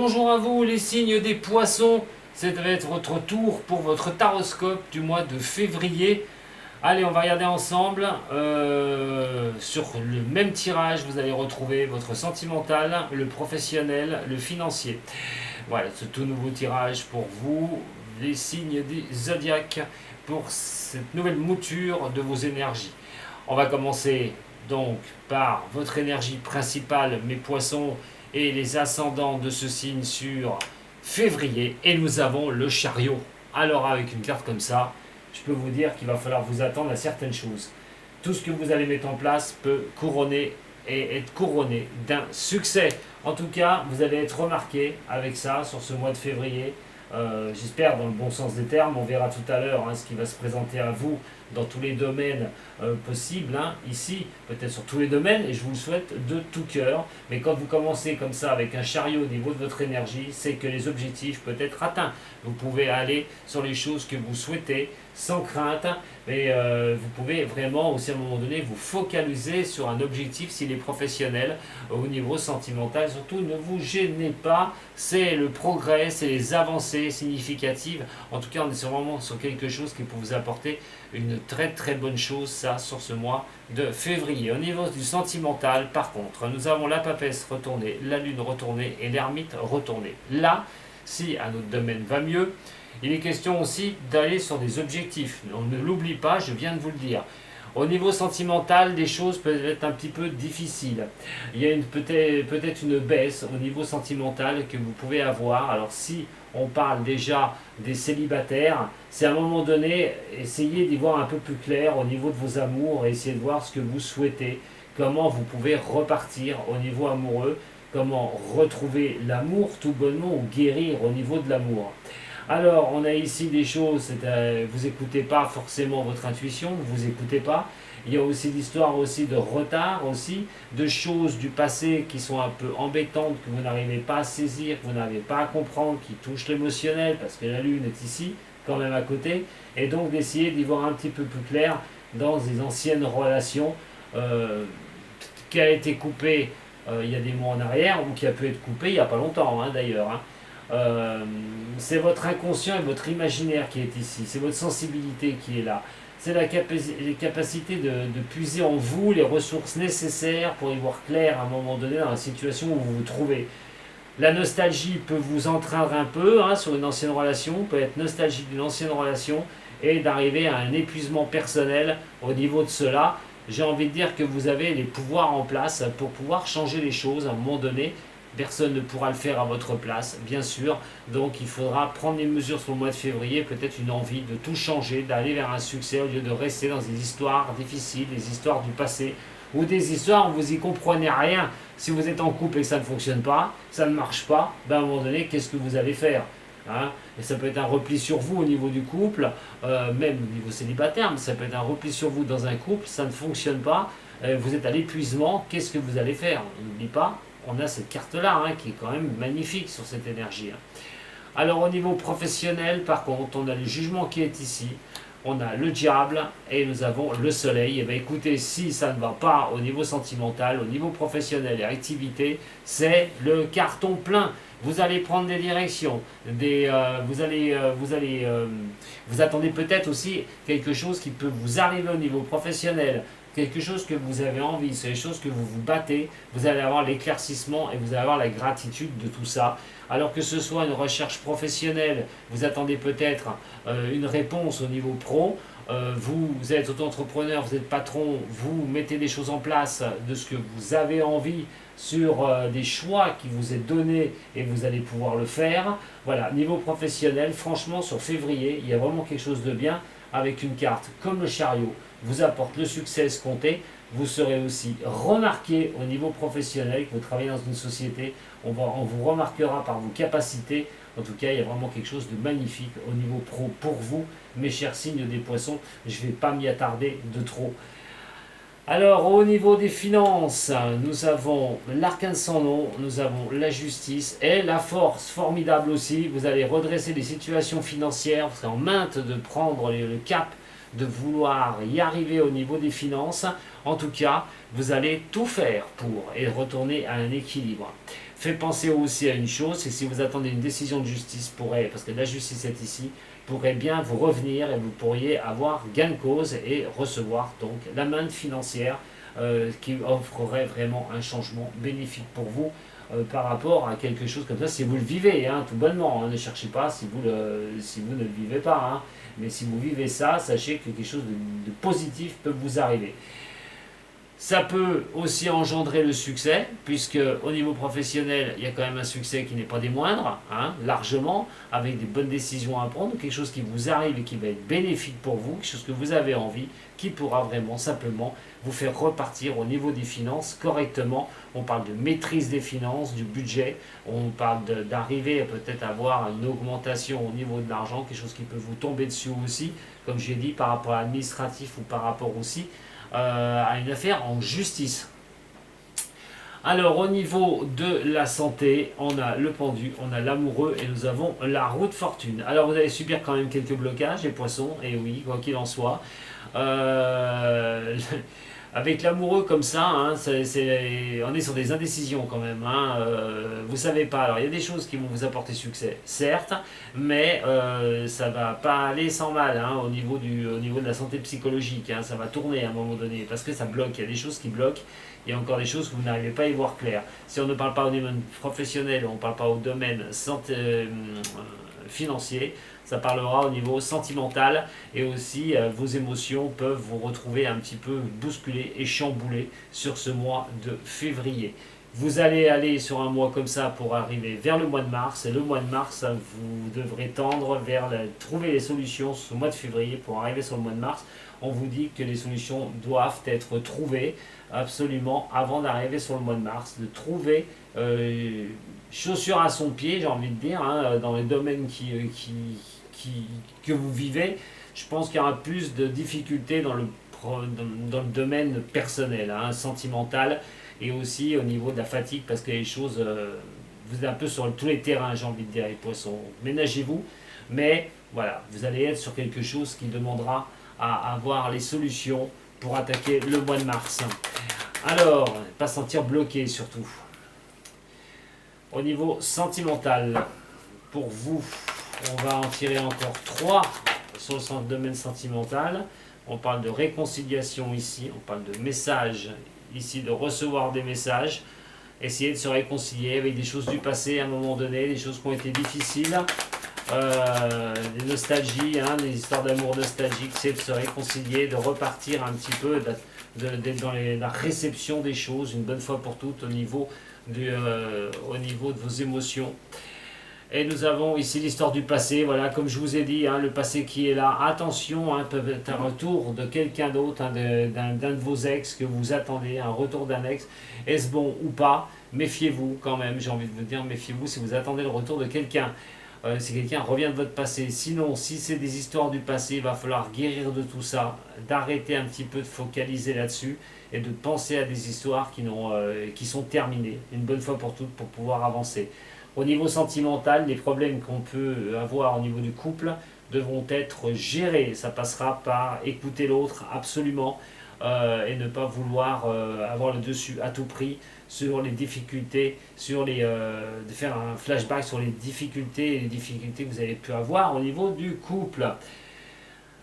Bonjour à vous les signes des poissons, ça va être votre tour pour votre taroscope du mois de février. Allez, on va regarder ensemble. Sur le même tirage, vous allez retrouver votre sentimental, le professionnel, le financier. Voilà, ce tout nouveau tirage pour vous, les signes des zodiaques, pour cette nouvelle mouture de vos énergies. On va commencer donc par votre énergie principale, mes poissons, et les ascendants de ce signe sur février. Et nous avons le chariot. Alors avec une carte comme ça, je peux vous dire qu'il va falloir vous attendre à certaines choses. Tout ce que vous allez mettre en place peut couronner et être couronné d'un succès. En tout cas, vous allez être remarqué avec ça sur ce mois de février. J'espère dans le bon sens des termes. On verra tout à l'heure ce qui va se présenter à vous dans tous les domaines possibles, ici, peut-être sur tous les domaines, et je vous le souhaite de tout cœur. Mais quand vous commencez comme ça avec un chariot au niveau de votre énergie, c'est que les objectifs peuvent être atteints. Vous pouvez aller sur les choses que vous souhaitez sans crainte, mais vous pouvez vraiment aussi à un moment donné vous focaliser sur un objectif s'il est professionnel. Au niveau sentimental, surtout ne vous gênez pas, c'est le progrès, c'est les avancées significatives. En tout cas, on est vraiment sur quelque chose qui peut vous apporter une très très bonne chose, ça, sur ce mois de février. Au niveau du sentimental, par contre, nous avons la papesse retournée, la lune retournée et l'ermite retournée. Là, si un autre domaine va mieux, il est question aussi d'aller sur des objectifs. On ne l'oublie pas, je viens de vous le dire. Au niveau sentimental, des choses peuvent être un petit peu difficiles. Il y a peut-être une baisse au niveau sentimental que vous pouvez avoir. Alors si on parle déjà des célibataires, c'est à un moment donné, essayez d'y voir un peu plus clair au niveau de vos amours et essayez de voir ce que vous souhaitez, comment vous pouvez repartir au niveau amoureux, comment retrouver l'amour tout bonnement ou guérir au niveau de l'amour. Alors, on a ici des choses, vous n'écoutez pas forcément votre intuition, vous n'écoutez pas. Il y a aussi l'histoire aussi de retard, aussi, de choses du passé qui sont un peu embêtantes, que vous n'arrivez pas à saisir, que vous n'arrivez pas à comprendre, qui touchent l'émotionnel, parce que la lune est ici, quand même à côté. Et donc d'essayer d'y voir un petit peu plus clair dans des anciennes relations qui a été coupée il y a des mois en arrière, ou qui a pu être coupée il n'y a pas longtemps d'ailleurs. C'est votre inconscient et votre imaginaire qui est ici, c'est votre sensibilité qui est là, c'est la capacité de puiser en vous les ressources nécessaires pour y voir clair à un moment donné dans la situation où vous vous trouvez. La nostalgie peut vous entraîner un peu sur une ancienne relation, peut être nostalgique d'une ancienne relation et d'arriver à un épuisement personnel au niveau de cela. J'ai envie de dire que vous avez les pouvoirs en place pour pouvoir changer les choses à un moment donné. Personne ne pourra le faire à votre place, bien sûr. Donc il faudra prendre des mesures sur le mois de février, peut-être une envie de tout changer, d'aller vers un succès au lieu de rester dans des histoires difficiles, des histoires du passé, ou des histoires où vous y comprenez rien. Si vous êtes en couple et que ça ne fonctionne pas, ça ne marche pas, à un moment donné, qu'est-ce que vous allez faire Et ça peut être un repli sur vous au niveau du couple, même au niveau célibataire, mais ça peut être un repli sur vous dans un couple, ça ne fonctionne pas, vous êtes à l'épuisement, qu'est-ce que vous allez faire? N'oublie pas, on a cette carte-là qui est quand même magnifique sur cette énergie. Alors au niveau professionnel, par contre, on a le jugement qui est ici, on a le diable et nous avons le soleil. Et bien écoutez, si ça ne va pas au niveau sentimental, au niveau professionnel et activité, c'est le carton plein. Vous allez prendre des directions, vous attendez peut-être aussi quelque chose qui peut vous arriver au niveau professionnel, quelque chose que vous avez envie, c'est les choses que vous vous battez, vous allez avoir l'éclaircissement et vous allez avoir la gratitude de tout ça. Alors que ce soit une recherche professionnelle, vous attendez peut-être une réponse au niveau pro, vous êtes auto-entrepreneur, vous êtes patron, vous mettez des choses en place de ce que vous avez envie sur des choix qui vous est donné et vous allez pouvoir le faire. Voilà, niveau professionnel, franchement sur février, il y a vraiment quelque chose de bien avec une carte comme le chariot, vous apporte le succès escompté. Vous serez aussi remarqué au niveau professionnel, que vous travaillez dans une société, on vous remarquera par vos capacités. En tout cas, il y a vraiment quelque chose de magnifique au niveau pro pour vous, mes chers signes des poissons. Je ne vais pas m'y attarder de trop. Alors, au niveau des finances, nous avons l'arcane sans nom, nous avons la justice et la force, formidable aussi. Vous allez redresser les situations financières, vous serez en mainte de prendre le cap de vouloir y arriver au niveau des finances. En tout cas, vous allez tout faire pour et retourner à un équilibre. Fait penser aussi à une chose, c'est que si vous attendez une décision de justice, parce que la justice est ici, pourrait bien vous revenir et vous pourriez avoir gain de cause et recevoir donc la main financière qui offrerait vraiment un changement bénéfique pour vous par rapport à quelque chose comme ça, si vous le vivez, hein, tout bonnement, hein, ne cherchez pas si vous ne le vivez pas, hein, mais si vous vivez ça, sachez que quelque chose de positif peut vous arriver. Ça peut aussi engendrer le succès, puisque au niveau professionnel, il y a quand même un succès qui n'est pas des moindres, hein, largement, avec des bonnes décisions à prendre, quelque chose qui vous arrive et qui va être bénéfique pour vous, quelque chose que vous avez envie, qui pourra vraiment simplement vous faire repartir au niveau des finances correctement. On parle de maîtrise des finances, du budget, on parle d'arriver peut-être à avoir une augmentation au niveau de l'argent, quelque chose qui peut vous tomber dessus aussi, comme j'ai dit, par rapport à l'administratif ou par rapport aussi à une affaire en justice. Alors au niveau de la santé, on a le pendu, on a l'amoureux et nous avons la roue de fortune. Alors vous allez subir quand même quelques blocages, les poissons, et oui, quoi qu'il en soit. Avec l'amoureux comme ça, hein, on est sur des indécisions quand même. Hein, vous savez pas. Alors il y a des choses qui vont vous apporter succès, certes, mais ça va pas aller sans mal hein, au niveau de la santé psychologique. Hein, ça va tourner à un moment donné parce que ça bloque. Il y a des choses qui bloquent. Il y a encore des choses que vous n'arrivez pas à y voir clair. Si on ne parle pas au domaine professionnel, on ne parle pas au domaine financier, ça parlera au niveau sentimental et aussi vos émotions peuvent vous retrouver un petit peu bousculées et chamboulées sur ce mois de février. Vous allez aller sur un mois comme ça pour arriver vers le mois de mars et le mois de mars vous devrez tendre vers trouver les solutions ce mois de février pour arriver sur le mois de mars. On vous dit que les solutions doivent être trouvées absolument avant d'arriver sur le mois de mars, de trouver chaussure à son pied, j'ai envie de dire, hein, dans les domaines que vous vivez. Je pense qu'il y aura plus de difficultés dans le domaine personnel, hein, sentimental, et aussi au niveau de la fatigue, parce que les choses, vous êtes un peu sur tous les terrains, j'ai envie de dire, les poissons. Ménagez-vous, mais voilà, vous allez être sur quelque chose qui demandera à avoir les solutions pour attaquer le mois de mars. Alors, pas se sentir bloqué surtout. Au niveau sentimental, pour vous, on va en tirer encore 3 sur le domaine sentimental. On parle de réconciliation ici, on parle de messages ici, de recevoir des messages. Essayer de se réconcilier avec des choses du passé à un moment donné, des choses qui ont été difficiles. Des nostalgies, hein, des histoires d'amour nostalgiques, c'est de se réconcilier, de repartir un petit peu, d'être dans la réception des choses une bonne fois pour toutes au niveau de vos émotions. Et nous avons ici l'histoire du passé, voilà, comme je vous ai dit, hein, le passé qui est là. Attention, hein, peut être un retour de quelqu'un d'autre, hein, d'un de vos ex que vous attendez, un retour d'un ex. Est-ce bon ou pas? Méfiez-vous quand même, j'ai envie de vous dire, méfiez-vous si vous attendez le retour de quelqu'un. Si quelqu'un revient de votre passé. Sinon, si c'est des histoires du passé, il va falloir guérir de tout ça, d'arrêter un petit peu de focaliser là-dessus et de penser à des histoires qui sont terminées, une bonne fois pour toutes, pour pouvoir avancer. Au niveau sentimental, les problèmes qu'on peut avoir au niveau du couple devront être gérés. Ça passera par écouter l'autre absolument et ne pas vouloir avoir le dessus à tout prix sur les difficultés, de faire un flashback sur les difficultés que vous avez pu avoir au niveau du couple.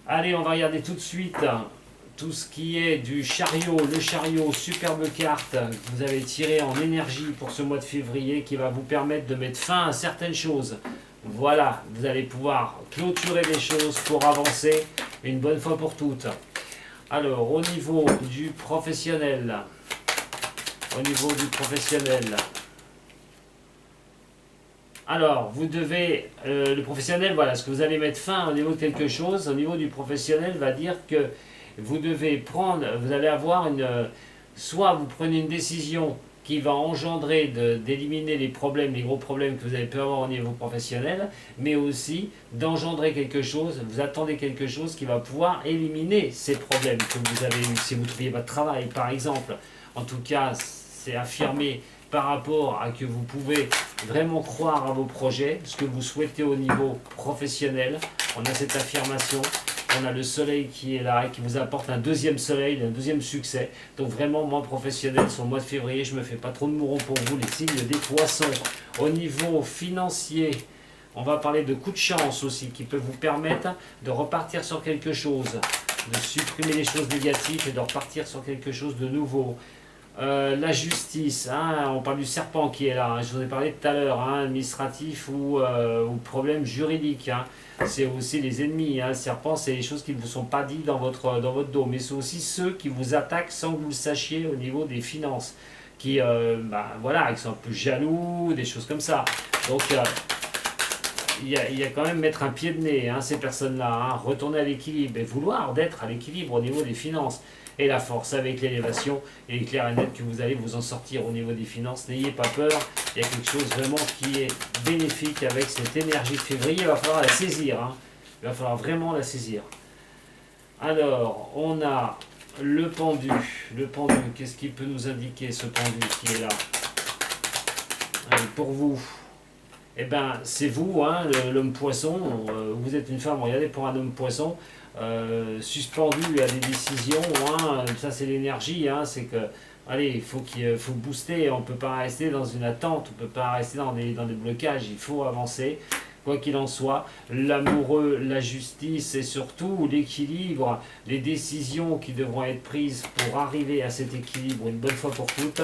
Allez, on va regarder tout de suite tout ce qui est du chariot. Le chariot, superbe carte que vous avez tiré en énergie pour ce mois de février qui va vous permettre de mettre fin à certaines choses. Voilà, vous allez pouvoir clôturer les choses pour avancer une bonne fois pour toutes. Alors, au niveau du professionnel, alors, vous devez, le professionnel, voilà, ce que vous allez mettre fin au niveau de quelque chose, au niveau du professionnel, va dire que vous allez avoir soit vous prenez une décision qui va engendrer d'éliminer les gros problèmes que vous avez pu avoir au niveau professionnel, mais aussi d'engendrer quelque chose, vous attendez quelque chose qui va pouvoir éliminer ces problèmes que vous avez eu, si vous trouviez votre travail par exemple. En tout cas, c'est affirmé par rapport à que vous pouvez vraiment croire à vos projets, ce que vous souhaitez au niveau professionnel. On a cette affirmation On a le soleil qui est là et qui vous apporte un deuxième soleil, un deuxième succès. Donc vraiment, moi professionnel, sur le mois de février, je ne me fais pas trop de mourons pour vous, les signes des poissons. Au niveau financier, on va parler de coups de chance aussi, qui peuvent vous permettre de repartir sur quelque chose, de supprimer les choses négatives et de repartir sur quelque chose de nouveau. La justice, hein, on parle du serpent qui est là, hein, je vous ai parlé tout à l'heure, hein, administratif ou problème juridique. Hein. C'est aussi les ennemis, hein. Le serpent, c'est les choses qui ne vous sont pas dites dans votre dos, mais c'est aussi ceux qui vous attaquent sans que vous le sachiez au niveau des finances, qui, voilà, qui sont un peu jaloux, des choses comme ça. Donc, il y a quand même mettre un pied de nez, hein, ces personnes-là, hein, retourner à l'équilibre et vouloir d'être à l'équilibre au niveau des finances. Et la force avec l'élévation, et il est clair et net que vous allez vous en sortir au niveau des finances. N'ayez pas peur, il y a quelque chose vraiment qui est bénéfique avec cette énergie de février. Il va falloir la saisir, hein. Il va falloir vraiment la saisir. Alors, on a le pendu. Le pendu, qu'est-ce qui peut nous indiquer ce pendu qui est là? Allez, pour vous. Eh bien, c'est vous, hein, l'homme poisson. Vous êtes une femme, regardez, pour un homme poisson, suspendu à des décisions. Hein, ça, c'est l'énergie. Hein, c'est que, allez, il faut booster. On ne peut pas rester dans une attente. On ne peut pas rester dans des blocages. Il faut avancer. Quoi qu'il en soit, l'amoureux, la justice et surtout l'équilibre, les décisions qui devront être prises pour arriver à cet équilibre une bonne fois pour toutes.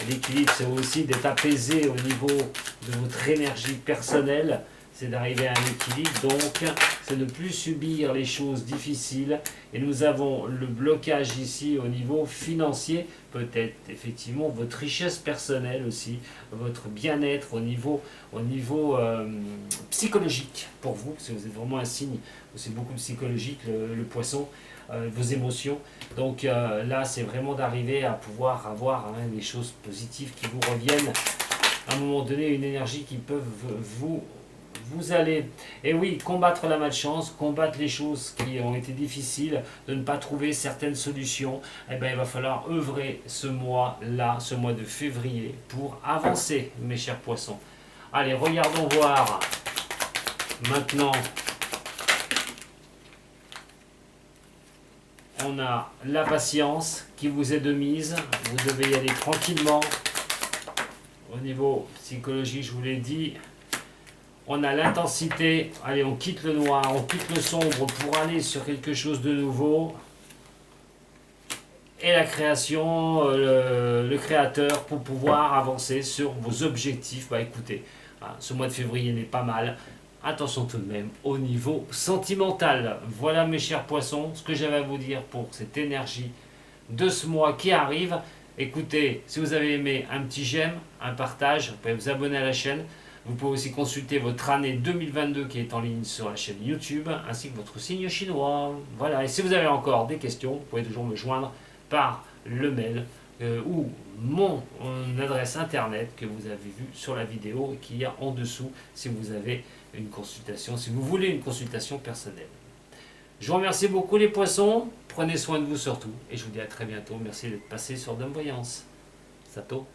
L'équilibre, c'est aussi d'être apaisé au niveau de votre énergie personnelle, c'est d'arriver à un équilibre, donc c'est ne plus subir les choses difficiles. Et nous avons le blocage ici au niveau financier, peut-être effectivement votre richesse personnelle aussi, votre bien-être au niveau psychologique pour vous, parce que vous êtes vraiment un signe, c'est beaucoup psychologique le poisson. Vos émotions. Donc là, c'est vraiment d'arriver à pouvoir avoir des choses positives qui vous reviennent. À un moment donné, une énergie qui peut vous aller. Et oui, combattre la malchance, combattre les choses qui ont été difficiles, de ne pas trouver certaines solutions. Eh bien, il va falloir œuvrer ce mois-là, ce mois de février, pour avancer, mes chers poissons. Allez, regardons voir maintenant. On a la patience qui vous est de mise. Vous devez y aller tranquillement. Au niveau psychologie, je vous l'ai dit. On a l'intensité. Allez, on quitte le noir, on quitte le sombre pour aller sur quelque chose de nouveau. Et la création, le créateur pour pouvoir avancer sur vos objectifs. Bah écoutez, ce mois de février n'est pas mal. Attention tout de même au niveau sentimental. Voilà mes chers poissons, ce que j'avais à vous dire pour cette énergie de ce mois qui arrive. Écoutez, si vous avez aimé, un petit j'aime, un partage, vous pouvez vous abonner à la chaîne. Vous pouvez aussi consulter votre année 2022 qui est en ligne sur la chaîne YouTube, ainsi que votre signe chinois. Voilà, et si vous avez encore des questions, vous pouvez toujours me joindre par le mail ou mon adresse internet que vous avez vue sur la vidéo et qui est en dessous si vous avez une consultation, si vous voulez une consultation personnelle. Je vous remercie beaucoup les poissons, prenez soin de vous surtout et je vous dis à très bientôt. Merci d'être passé sur Dom Voyance. Sato.